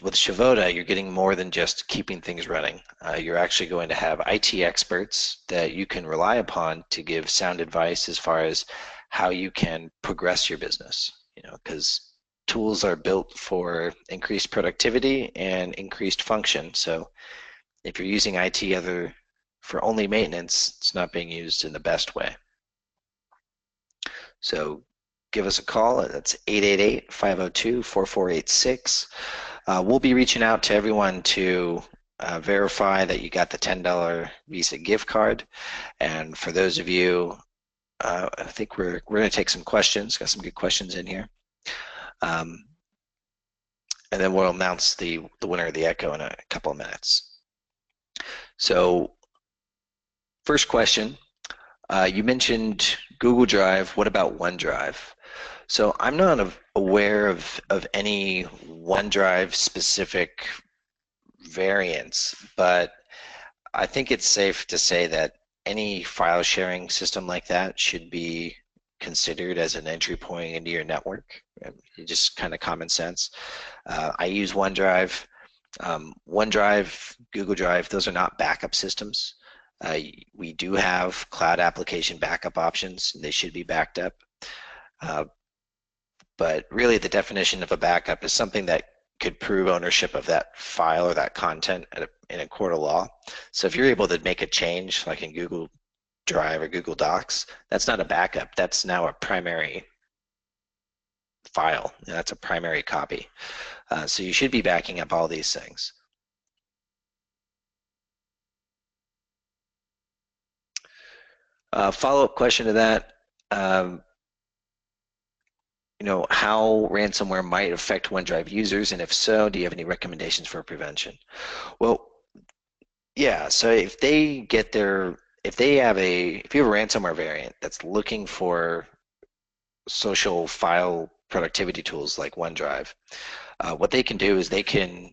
with Chivoda, you're getting more than just keeping things running. You're actually going to have IT experts that you can rely upon to give sound advice as far as how you can progress your business. Because tools are built for increased productivity and increased function. So if you're using IT for only maintenance, it's not being used in the best way. So give us a call. That's 888-502-4486. We'll be reaching out to everyone to verify that you got the $10 Visa gift card. And for those of you, I think we're going to take some questions. Got some good questions in here. And then we'll announce the winner of the Echo in a couple of minutes. So first question, you mentioned Google Drive. What about OneDrive? So I'm not aware of any OneDrive specific variants, but I think it's safe to say that any file sharing system like that should be considered as an entry point into your network. Just kind of common sense. I use OneDrive. OneDrive, Google Drive, those are not backup systems. We do have cloud application backup options, and they should be backed up. But really the definition of a backup is something that could prove ownership of that file or that content in a court of law. So if you're able to make a change, like in Google Drive or Google Docs, that's not a backup. That's now a primary file. That's a primary copy. So you should be backing up all these things. Follow-up question to that. How ransomware might affect OneDrive users, and if so, do you have any recommendations for prevention? Well, yeah. So if you have a ransomware variant that's looking for social file productivity tools like OneDrive, what they can do is they can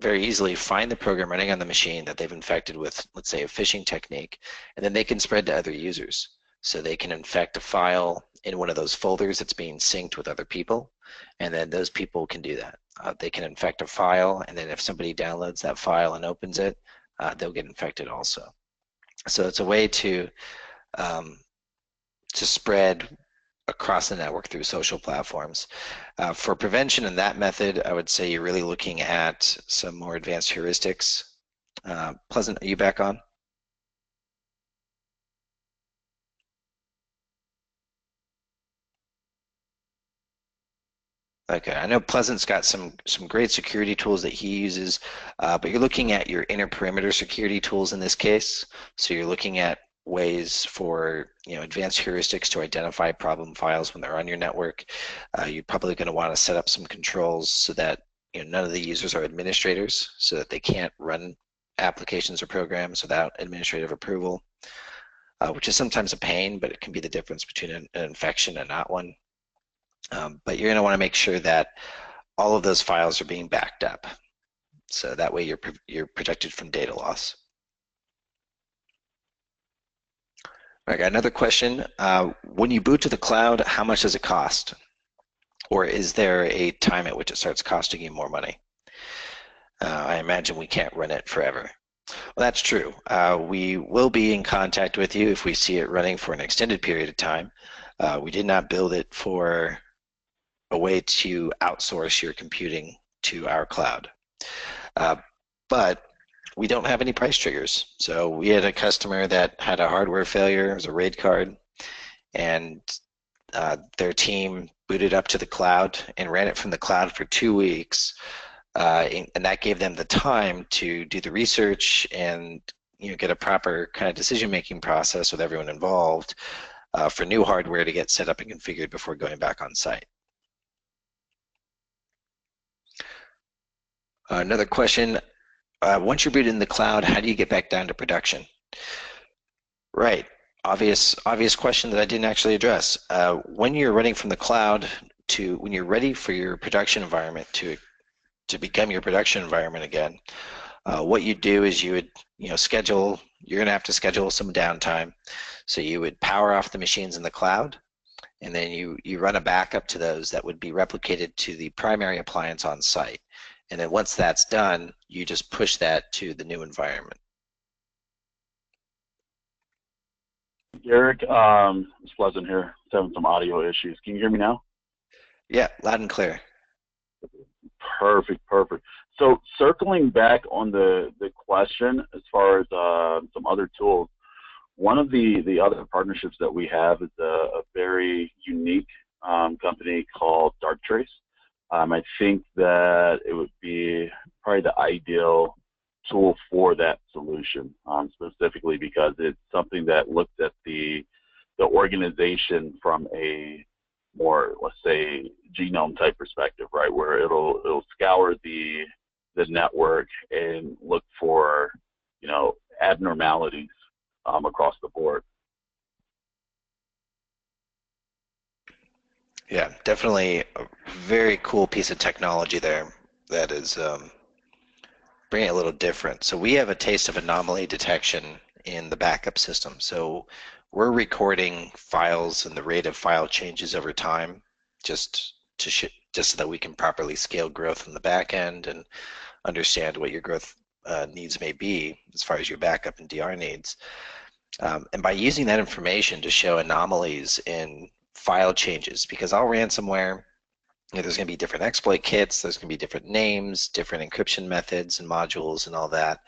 very easily find the program running on the machine that they've infected with, let's say, a phishing technique, and then they can spread to other users. So they can infect a file in one of those folders that's being synced with other people, and then those people can do that. They can infect a file, and then if somebody downloads that file and opens it, they'll get infected also. So it's a way to spread across the network through social platforms. For prevention in that method, I would say you're really looking at some more advanced heuristics. Pleasant, are you back on? Okay, I know Pleasant's got some great security tools that he uses, but you're looking at your inner perimeter security tools in this case. So you're looking at ways for advanced heuristics to identify problem files when they're on your network. You're probably going to want to set up some controls so that none of the users are administrators, so that they can't run applications or programs without administrative approval, which is sometimes a pain, but it can be the difference between an infection and not one. But you're going to want to make sure that all of those files are being backed up, so that way you're protected from data loss. I got another question. When you boot to the cloud, how much does it cost? Or is there a time at which it starts costing you more money? I imagine we can't run it forever. Well, that's true. We will be in contact with you if we see it running for an extended period of time. We did not build it for a way to outsource your computing to our cloud. Uh, but we don't have any price triggers. So we had a customer that had a hardware failure, it was a RAID card, and their team booted up to the cloud and ran it from the cloud for 2 weeks. And that gave them the time to do the research and get a proper kind of decision-making process with everyone involved for new hardware to get set up and configured before going back on site. Another question, once you're booted in the cloud, how do you get back down to production? Right, obvious question that I didn't actually address. When you're running from the cloud when you're ready for your production environment to become your production environment again, what you do is you would schedule, you're going to have to schedule some downtime. So you would power off the machines in the cloud, and then you run a backup to those that would be replicated to the primary appliance on site. And then once that's done, you just push that to the new environment.
Eric, it's Pleasant here. Just having some audio issues. Can you hear me now?
Yeah, loud and clear.
Perfect, perfect. So circling back on the question as far as some other tools, one of the other partnerships that we have is a very unique company called Darktrace. I think that it would be probably the ideal tool for that solution, specifically because it's something that looks at the organization from a more, let's say, genome type perspective, right? Where it'll scour the network and look for abnormalities across the board.
Yeah, definitely a very cool piece of technology there that is bringing it a little different. So we have a taste of anomaly detection in the backup system. So we're recording files and the rate of file changes over time just so that we can properly scale growth in the back end and understand what your growth needs may be as far as your backup and DR needs. And by using that information to show anomalies in file changes, because all ransomware, there's going to be different exploit kits, there's going to be different names, different encryption methods and modules and all that.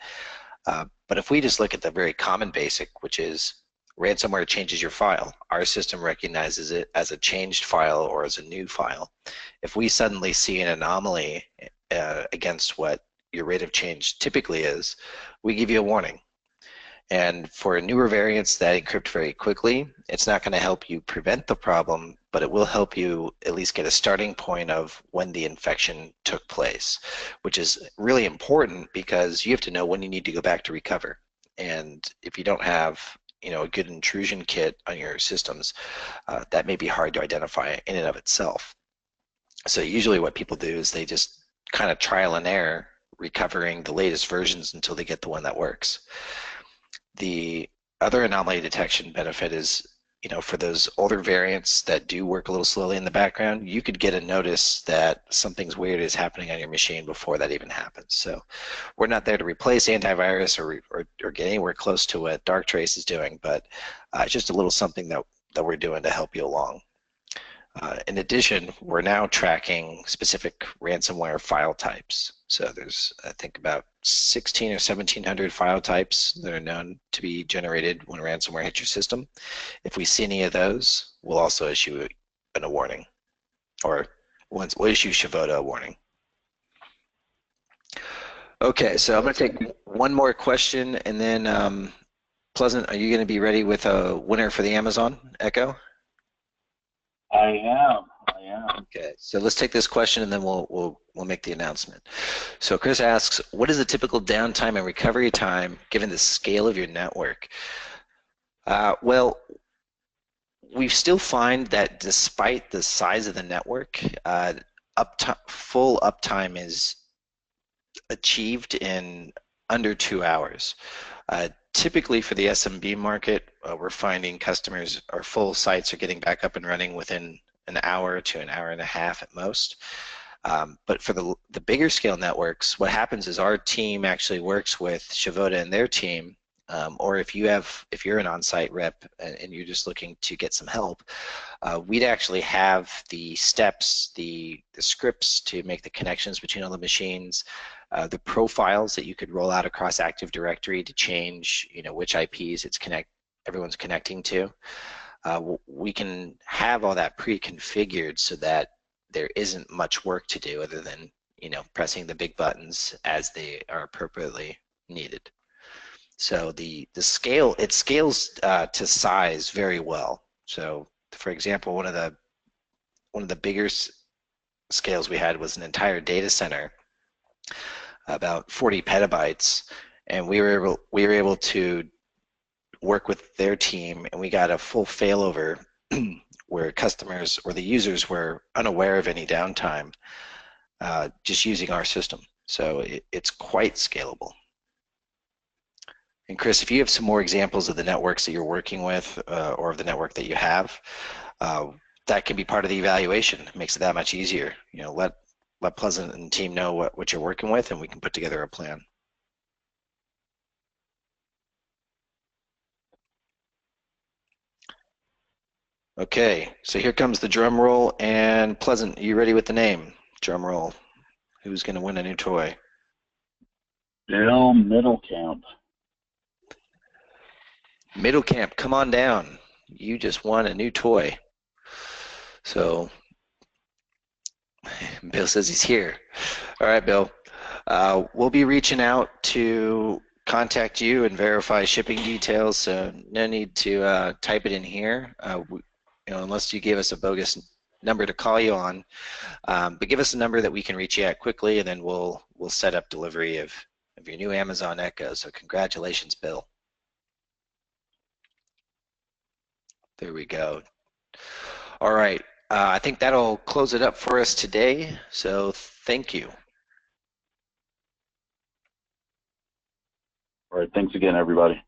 But if we just look at the very common basic, which is ransomware changes your file, our system recognizes it as a changed file or as a new file. If we suddenly see an anomaly against what your rate of change typically is, we give you a warning. And for newer variants that encrypt very quickly, it's not going to help you prevent the problem, but it will help you at least get a starting point of when the infection took place, which is really important because you have to know when you need to go back to recover. And if you don't have a good intrusion kit on your systems, that may be hard to identify in and of itself. So usually what people do is they just kind of trial and error recovering the latest versions until they get the one that works. The other anomaly detection benefit is, for those older variants that do work a little slowly in the background, you could get a notice that something's weird is happening on your machine before that even happens. So we're not there to replace antivirus or get anywhere close to what Darktrace is doing, but it's just a little something that we're doing to help you along. In addition, we're now tracking specific ransomware file types. So there's, I think, about 16 or 1700 file types that are known to be generated when ransomware hits your system. If we see any of those, we'll also issue a warning, or we'll issue Chivoda a warning. Okay, so I'm going to take one more question, and then Pleasant, are you going to be ready with a winner for the Amazon Echo?
I am.
Okay, so let's take this question and then we'll make the announcement. So Chris asks, what is the typical downtime and recovery time given the scale of your network? Well, we still find that despite the size of the network, full uptime is achieved in under 2 hours. Typically for the SMB market, we're finding customers or full sites are getting back up and running within an hour to an hour and a half at most. But for the bigger scale networks, what happens is our team actually works with Chivoda and their team, or if you're an on-site rep and you're just looking to get some help, we'd actually have the steps, the scripts to make the connections between all the machines, the profiles that you could roll out across Active Directory to change, which IPs everyone's connecting to. We can have all that pre-configured so that there isn't much work to do other than pressing the big buttons as they are appropriately needed. So it scales to size very well. So for example, one of the bigger scales we had was an entire data center, about 40 petabytes, and we were able to work with their team, and we got a full failover where customers or the users were unaware of any downtime just using our system. So it's quite scalable. And Chris, if you have some more examples of the networks that you're working with or of the network that you have, that can be part of the evaluation. It makes it that much easier. Let Pleasant and team know what you're working with, and we can put together a plan. Okay, so here comes the drum roll, and Pleasant, are you ready with the name? Drum roll. Who's going to win a new toy?
Bill Middlecamp.
Middlecamp, come on down. You just won a new toy. So Bill says he's here. All right, Bill. We'll be reaching out to contact you and verify shipping details, so no need to type it in here, unless you give us a bogus number to call you on. But give us a number that we can reach you at quickly, and then we'll set up delivery of your new Amazon Echo. So congratulations, Bill. There we go. All right. I think that'll close it up for us today. So thank you.
All right. Thanks again, everybody.